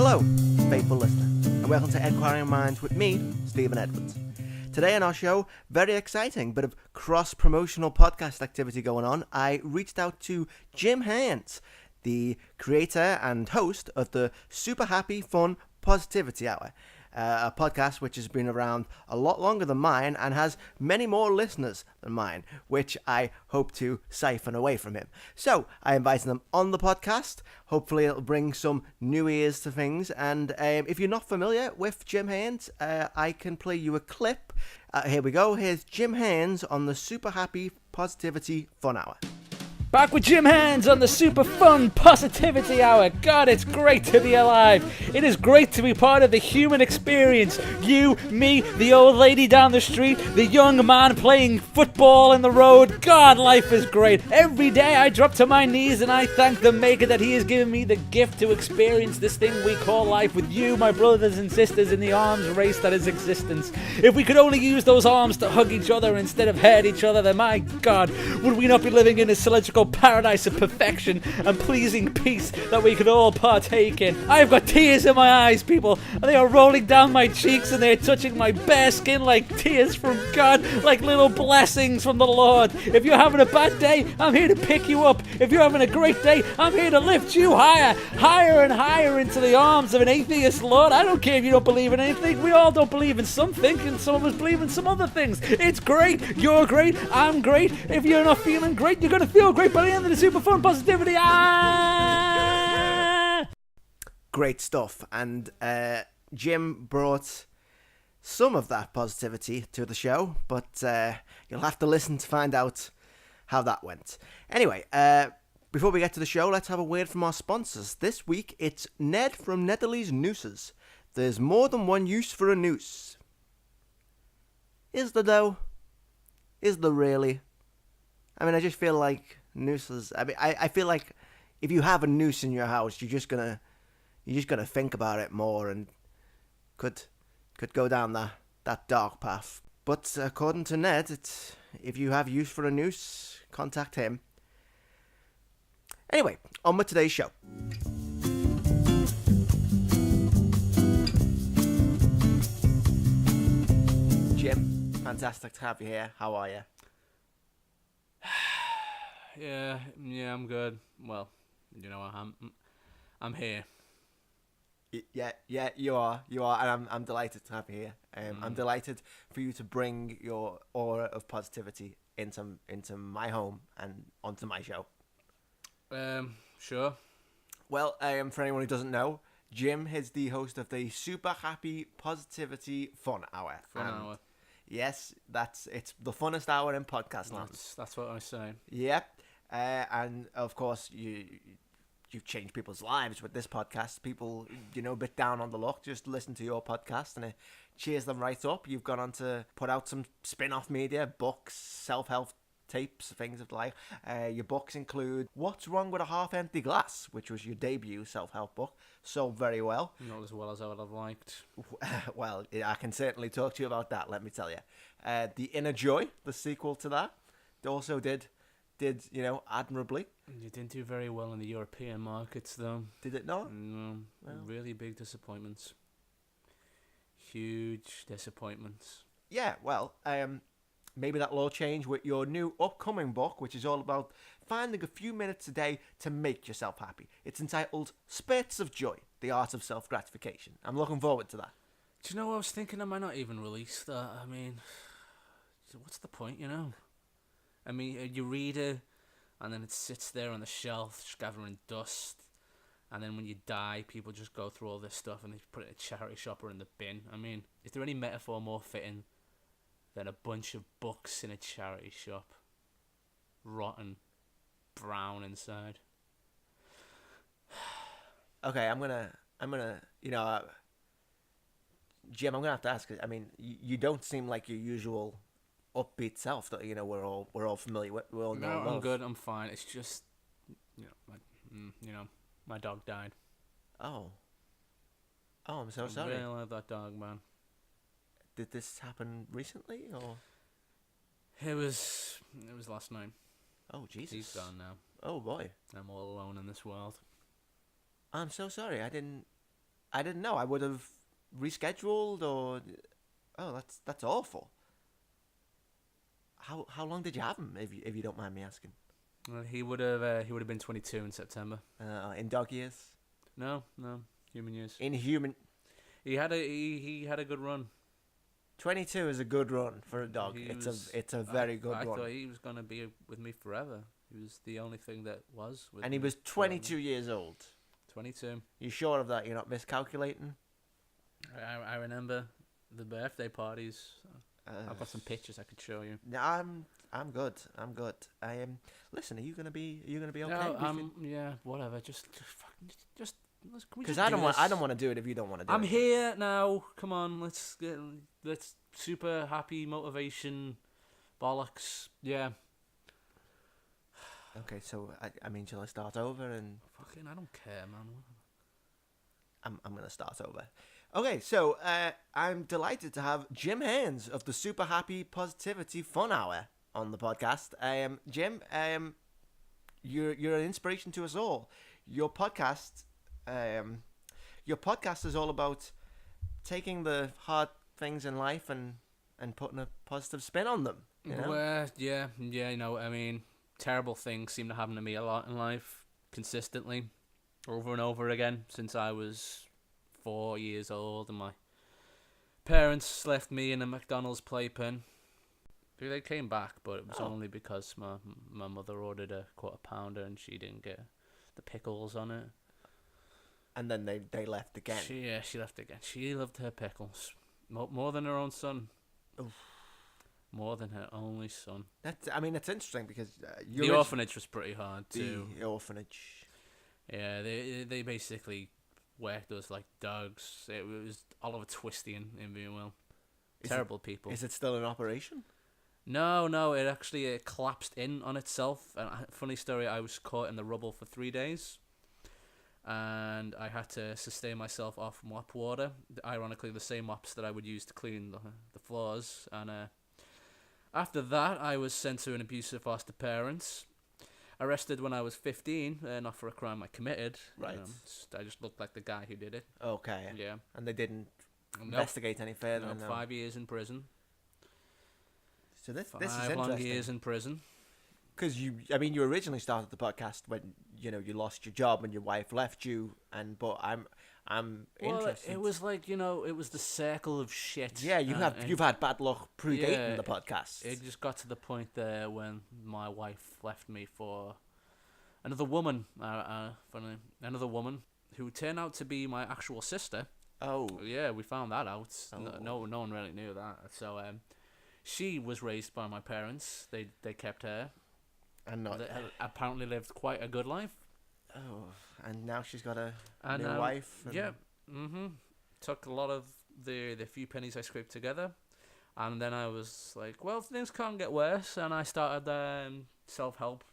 Hello, faithful listener, and welcome to Edquring Minds with me, Stephen Edwards. Today on our show, very exciting bit of cross-promotional podcast activity going on. I reached out to Jim Hearns, the creator and host of the Super Happy Fun Positivity Hour, a podcast which has been around a lot longer than mine and has many more listeners than mine, which I hope to siphon away from him. So I invited him on the podcast. Hopefully it'll bring some new ears to things. And if you're not familiar with Jim Hearns, I can play you a clip. Here we go. Here's Jim Hearns on the Super Happy Positivity Fun Hour. Back with Jim Hearns on the Super Fun Positivity Hour. God, it's great to be alive. It is great to be part of the human experience. You, me, the old lady down the street, the young man playing football in the road. God, life is great. Every day I drop to my knees and I thank the Maker that he has given me the gift to experience this thing we call life with you, my brothers and sisters, in the arms race that is existence. If we could only use those arms to hug each other instead of hurt each other, then my God, would we not be living in a cylindrical paradise of perfection and pleasing peace that we could all partake in. I've got tears in my eyes, people, and they are rolling down my cheeks and they're touching my bare skin like tears from God, like little blessings from the Lord. If you're having a bad day, I'm here to pick you up. If you're having a great day, I'm here to lift you higher, higher and higher into the arms of an atheist Lord. I don't care if you don't believe in anything. We all don't believe in something, and some of us believe in some other things. It's great. You're great. I'm great. If you're not feeling great, you're going to feel great by the end of the Super Fun Positivity. Great stuff. And Jim brought some of that positivity to the show, but you'll have to listen to find out how that went. Anyway, before we get to the show, let's have a word from our sponsors. This week, it's Ned from Netherly's Nooses. There's more than one use for a noose. Is there, though? Is there really? I mean, I just feel like nooses. I mean, I feel like if you have a noose in your house, you're just gonna think about it more and could go down that dark path. But according to Ned, it's if you have use for a noose, contact him. Anyway, on with today's show. Jim, fantastic to have you here. How are you? Yeah, I'm good. Well, you know, I'm here. Yeah, you are, and I'm delighted to have you here. I'm delighted for you to bring your aura of positivity into my home and onto my show. Sure. Well, for anyone who doesn't know, Jim is the host of the Super Happy Positivity Fun Hour. Hour. Yes, it's the funnest hour in podcast land. That's what I say. Yep. And of course, you've changed people's lives with this podcast. People, a bit down on the luck, just listen to your podcast and it cheers them right up. You've gone on to put out some spin-off media, books, self-help tapes, things of the like. Your books include What's Wrong with a Half-Empty Glass, which was your debut self-help book. Sold very well. Not as well as I would have liked. Well, I can certainly talk to you about that, let me tell you. The Inner Joy, the sequel to that, also did admirably. You didn't do very well in the European markets, though. Did it not? No, well, really big disappointments. Huge disappointments. Yeah, well, maybe that'll all change with your new upcoming book, which is all about finding a few minutes a day to make yourself happy. It's entitled Spurts of Joy, The Art of Self-Gratification. I'm looking forward to that. Do you know, I was thinking I might not even release that. I mean, what's the point, I mean, you read it, and then it sits there on the shelf, just gathering dust. And then when you die, people just go through all this stuff and they put it in a charity shop or in the bin. I mean, is there any metaphor more fitting than a bunch of books in a charity shop? Rotten, brown inside. Okay, I'm gonna, Jim, I'm gonna have to ask. I mean, you don't seem like your usual upbeat self that we're all familiar with. We all know. No, I'm good. I'm fine. It's just, my dog died. Oh, I'm so sorry. I really love that dog, man. Did this happen recently, or? It was last night. Oh, Jesus. He's gone now. Oh, boy. I'm all alone in this world. I'm so sorry. I didn't I didn't know. I would have rescheduled or... Oh, that's awful. How long did you have him, if you don't mind me asking? Well, he would have been 22 in September. In dog years? No, human years. In human... He had a good run. 22 is a good run for a dog. It's a very good run. I thought he was gonna be with me forever. He was the only thing that was with And me he was 22 years old. 22. You sure of that? You're not miscalculating? I remember the birthday parties. I've got some pictures I could show you. I'm good. I am. Listen, are you gonna be okay? No, yeah, whatever. Just. Because I don't want to do it if you don't want to do it. I'm here now. Come on, let's super happy motivation, bollocks. Yeah. Okay, so I mean, shall I start over and? Fucking, I don't care, man. I'm gonna start over. Okay, so I'm delighted to have Jim Hearns of the Super Happy Positivity Fun Hour on the podcast. Jim, you're an inspiration to us all. Your podcast is all about taking the hard things in life and putting a positive spin on them. You know? Well, yeah. You know, I mean, terrible things seem to happen to me a lot in life, consistently, over and over again, since I was 4 years old, and my parents left me in a McDonald's playpen. They came back, but it was only because my mother ordered a quarter pounder and she didn't get the pickles on it. And then they left again. She left again. She loved her pickles more than her own son. Oof. More than her only son. That's interesting because the orphanage was pretty hard too. The orphanage. Yeah, they basically worked us like dogs. It was Oliver Twistian in being well. Terrible people. Is it still in operation? No. It actually collapsed in on itself. And funny story, I was caught in the rubble for 3 days. And I had to sustain myself off mop water. Ironically, the same mops that I would use to clean the floors. And after that, I was sent to an abusive foster parents. Arrested when I was 15, not for a crime I committed. Right. I just looked like the guy who did it. Okay. Yeah. And they didn't investigate any further? No, 5 years in prison. So this is interesting. 5 long years in prison. Because you originally started the podcast when you lost your job and your wife left you, but I'm interested. It was like it was the circle of shit. Yeah, you've had bad luck predating the podcast. It just got to the point there when my wife left me for another woman. Another woman who turned out to be my actual sister. Oh, yeah, we found that out. Oh. No one really knew that. So she was raised by my parents. They kept her. And they apparently lived quite a good life. Oh, and now she's got a new wife. Yeah. Took a lot of the few pennies I scraped together, and then I was like, well, things can't get worse, and I started self-help,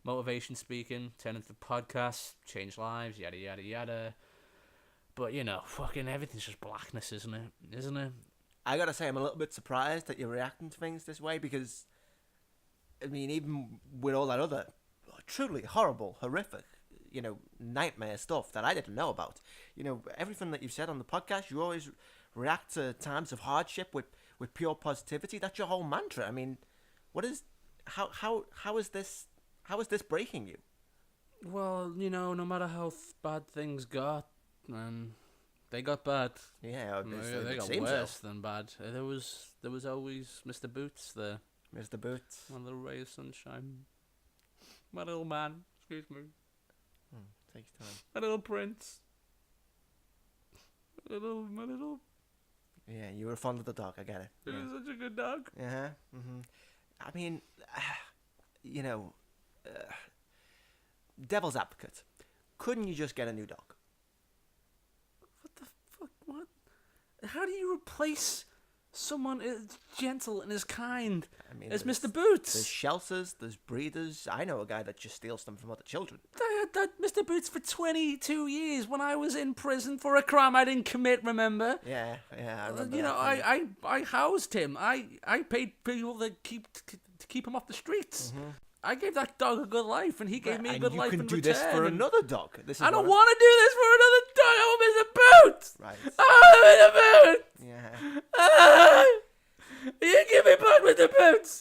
motivation speaking, turned into podcasts, changed lives, yada yada yada. But fucking everything's just blackness, isn't it? I gotta say, I'm a little bit surprised that you're reacting to things this way because, I mean, even with all that other truly horrible, horrific, nightmare stuff that I didn't know about, everything that you've said on the podcast, you always react to times of hardship with pure positivity. That's your whole mantra. I mean, how is this breaking you? Well, no matter how bad things got, and they got bad. Yeah, they got worse than bad. There was always Mr. Boots there. Mr. Boots. My little ray of sunshine. My little man. Excuse me. Takes time. My little prince. My little. Yeah, you were fond of the dog. I get it. He was such a good dog. Yeah. Mm-hmm. I mean, devil's advocate. Couldn't you just get a new dog? What the fuck? What? How do you replace someone as gentle and as kind as Mr. Boots? There's shelters, there's breeders. I know a guy that just steals them from other children. I had that Mr. Boots for 22 years when I was in prison for a crime I didn't commit, remember? Yeah, I remember I housed him. I paid people to keep him off the streets. Mm-hmm. I gave that dog a good life, and he gave me a good life in return. You can do this for another dog. I don't want to do this for another dog. I want Mr. Boots. Right. I want Mr. Boots. Yeah. You give me back Mr. Boots.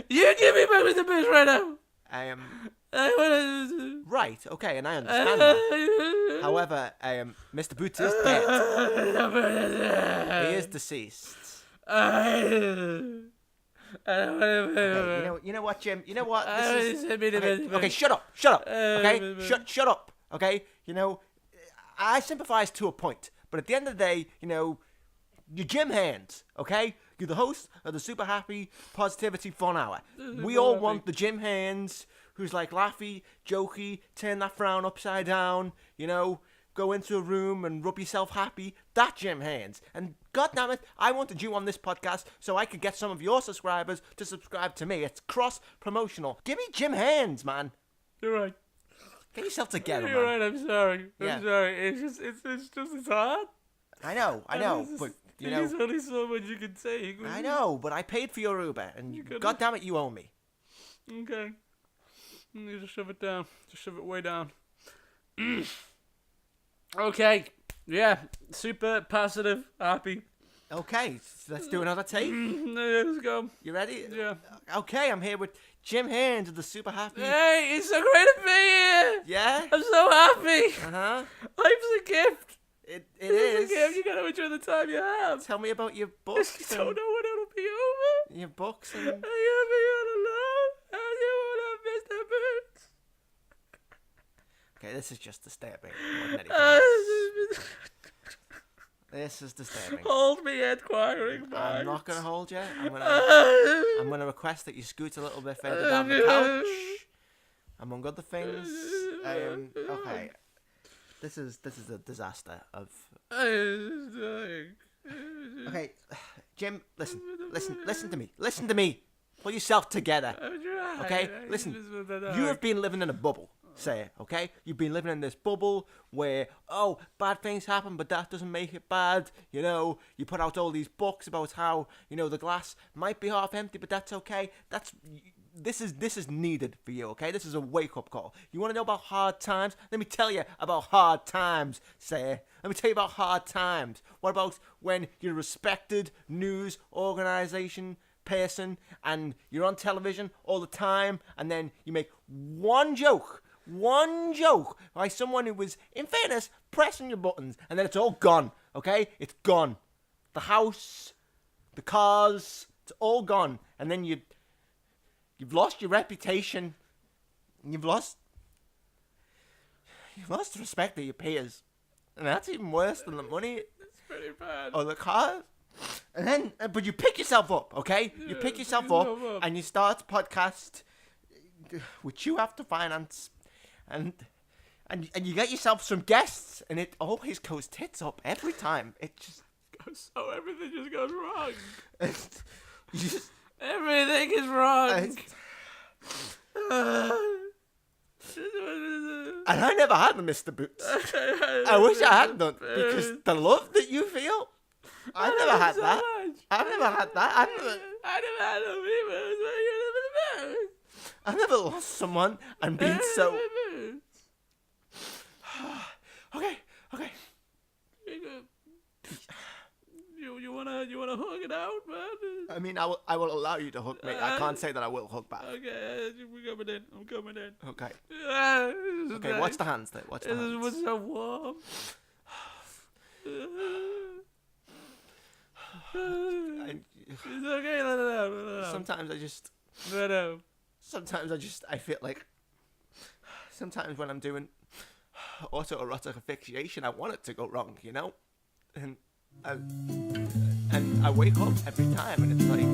You give me back Mr. Boots right now. Right, okay, and I understand that. However, Mr. Boots is dead. He is deceased. Okay, you know what, Jim? You know what? Okay, shut up. Okay, shut up. Okay, you know, I sympathise to a point, but at the end of the day, you know, you're Jim Hearns. Okay, you're the host of the Super Happy Positivity Fun Hour. We all want the Jim Hearns who's like laughy, jokey, turn that frown upside down, you know, go into a room and rub yourself happy. That Jim Hearns. And goddammit, I wanted you on this podcast so I could get some of your subscribers to subscribe to me. It's cross-promotional. Give me Jim Hearns, man. You're right. Get yourself together, You're man. right, I'm sorry. Yeah. I'm sorry. It's hard. I know, but, you know. There's only so much you can say. I know, but I paid for your Uber, and goddammit, you owe me. Okay. You just shove it down. Just shove it way down. Okay. Yeah. Super positive, happy. Okay, so let's do another take. Let's go. You ready? Yeah. Okay, I'm here with Jim Hearns of the Super Happy. Hey, it's so great to be here. Yeah? I'm so happy. Uh-huh. Life's a gift. It It's is. a gift. You gotta enjoy the time you have. Tell me about your books. You don't know when it'll be over. Your books and... I gotta be all alone. I just wanna miss the boots. Okay, this is just disturbing more than anything else. This is disturbing. Hold me, Edquring Minds. I'm not gonna hold you. I'm gonna request that you scoot a little bit further down the couch, among other things. Okay, this is a disaster of. Okay, Jim, listen to me. Listen to me. Pull yourself together. Okay, listen. You have been living in a bubble. Say, okay? You've been living in this bubble where, oh, bad things happen, but that doesn't make it bad. You know, you put out all these books about how, you know, the glass might be half empty, but that's okay. This is needed for you, okay? This is a wake-up call. You want to know about hard times? Let me tell you about hard times, say. Let me tell you about hard times. What about when you're a respected news organization person and you're on television all the time and then you make one joke by someone who was, in fairness, pressing your buttons, and then it's all gone, okay? It's gone. The house, the cars, it's all gone. And then you've lost your reputation, and you've lost the respect of your peers. And that's even worse than the money. It's pretty bad. Or the cars. And then, but you pick yourself up, okay? You pick yourself up, and you start a podcast, which you have to finance. And you get yourself some guests, and it always goes tits up every time. It just goes so everything just goes wrong. Just, everything is wrong. And I never had them, Mr. Boots. I wish I had done, because the love that you feel, I never had that. I've never had that. I never had them either. I never lost someone and been so. Okay. You wanna hug it out, man? I mean, I will allow you to hug me. I can't say that I will hug back. Okay, I'm coming in. Okay. Okay, nice. Watch the hands there. Watch the hands. It was so warm. It's okay, let it out. Sometimes I feel like sometimes when I'm doing autoerotic asphyxiation, I want it to go wrong, you know? And I wake up every time and it's like